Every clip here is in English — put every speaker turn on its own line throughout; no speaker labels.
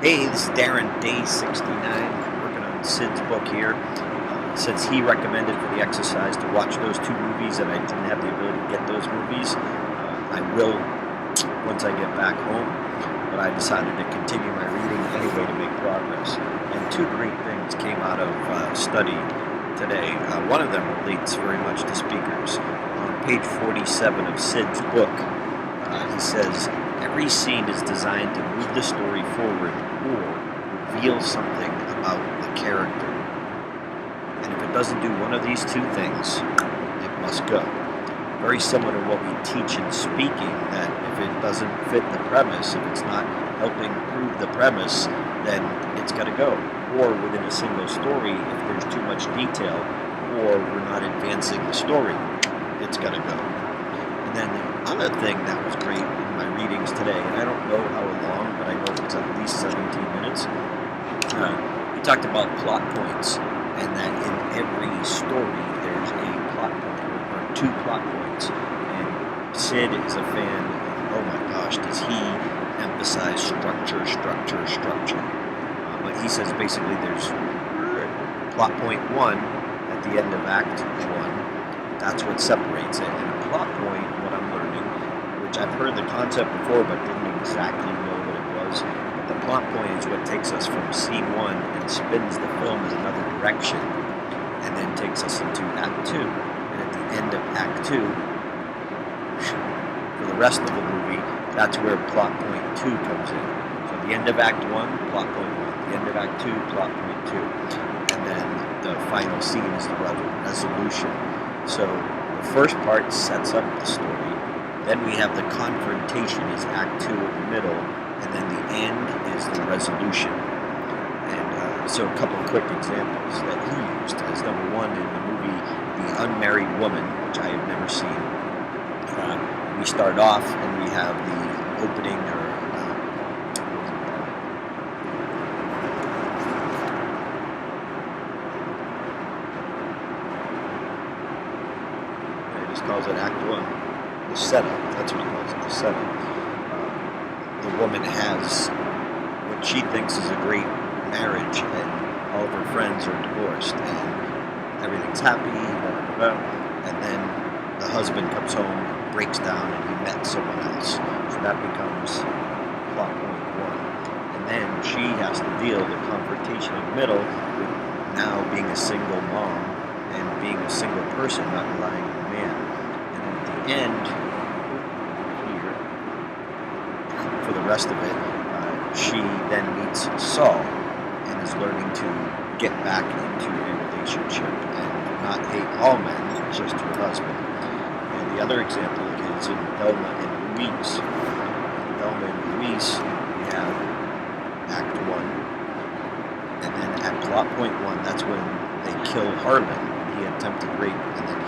Hey, this is Darren, day 69, working on Syd's book here. Since he recommended for the exercise to watch those two movies and I didn't have the ability to get those movies, I will once I get back home, but I decided to continue my reading anyway to make progress. And two great things came out of study today. One of them relates very much to speakers. On page 47 of Syd's book, he says, every scene is designed to move the story forward or reveal something about the character. And if it doesn't do one of these two things, it must go. Very similar to what we teach in speaking, that if it doesn't fit the premise, if it's not helping prove the premise, then it's got to go. Or within a single story, if there's too much detail or we're not advancing the story, it's got to go. And then the other thing that was great in my readings today, and I don't know how long, but I know it was at least 17 minutes, we talked about plot points, and that in every story there's a plot point, or two plot points. And Syd is a fan, and oh my gosh, does he emphasize structure. But he says basically there's plot point one at the end of Act 1, that's what separates it. And a plot point, what I'm learning, which I've heard the concept before but didn't exactly know what it was, but the plot point is what takes us from scene 1 and spins the film in another direction and then takes us into Act 2. And at the end of Act 2, for the rest of the movie, that's where plot point 2 comes in. So the end of Act 1, plot point 1. The end of Act 2, plot point 2. And then the final scene is the resolution. So the first part sets up the story, then we have the confrontation is Act 2 in the middle, and then the end is the resolution. And so a couple of quick examples that he used as number one in the movie The Unmarried Woman, which I have never seen. We start off and we have the opening, calls it Act 1, the setup, that's what he calls it, the setup. The woman has what she thinks is a great marriage, and all of her friends are divorced, and everything's happy, and then the husband comes home, breaks down, and he met someone else. So that becomes plot point 1. And then she has to deal with the confrontation in the middle with now being a single mom and being a single person, not relying on a man. And here, for the rest of it, she then meets Saul and is learning to get back into a relationship and not hate all men, just her husband. And the other example is in Thelma and Louise. In Thelma and Louise, we have Act 1, and then at plot point 1, that's when they kill Harlan. He attempted rape, and then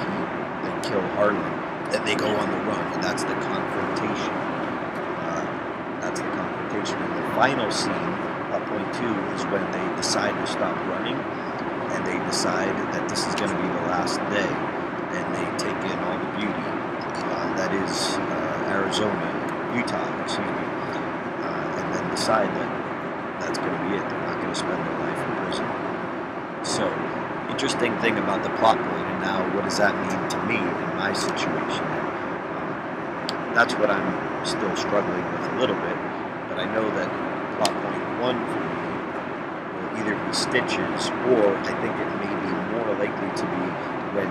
they kill Harlan. Then they go on the run, and that's the confrontation. And the final scene, plot point 2, is when they decide to stop running, and they decide that this is going to be the last day, and they take in all the beauty. That is Utah, and then decide that that's going to be it. They're not going to spend their life in prison. So, interesting thing about the plot point, and now what does that mean to me in my situation? That's what I'm still struggling with a little bit, but I know that plot point 1 for me will either be Stitches, or I think it may be more likely to be when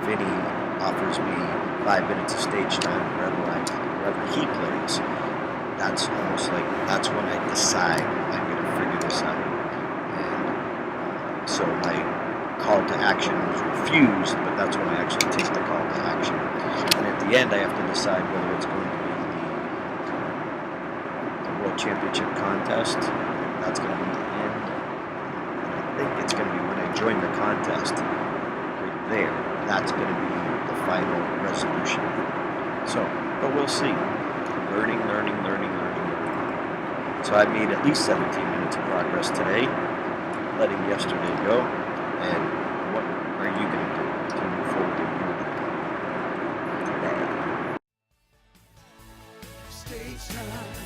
Vinny offers me 5 minutes of stage time wherever he plays. That's almost like, that's when I decide I'm going to figure this out. And so my call to action was refused, but that's when I actually take the call to action. And at the end, I have to decide whether it's going to be the World Championship contest. That's going to be the end. And I think it's going to be when I join the contest, right there. That's going to be the final resolution. So, but we'll see. Learning. So I made at least 17 minutes of progress today, letting yesterday go. And what are you going to do to move forward in your life today? Stage time.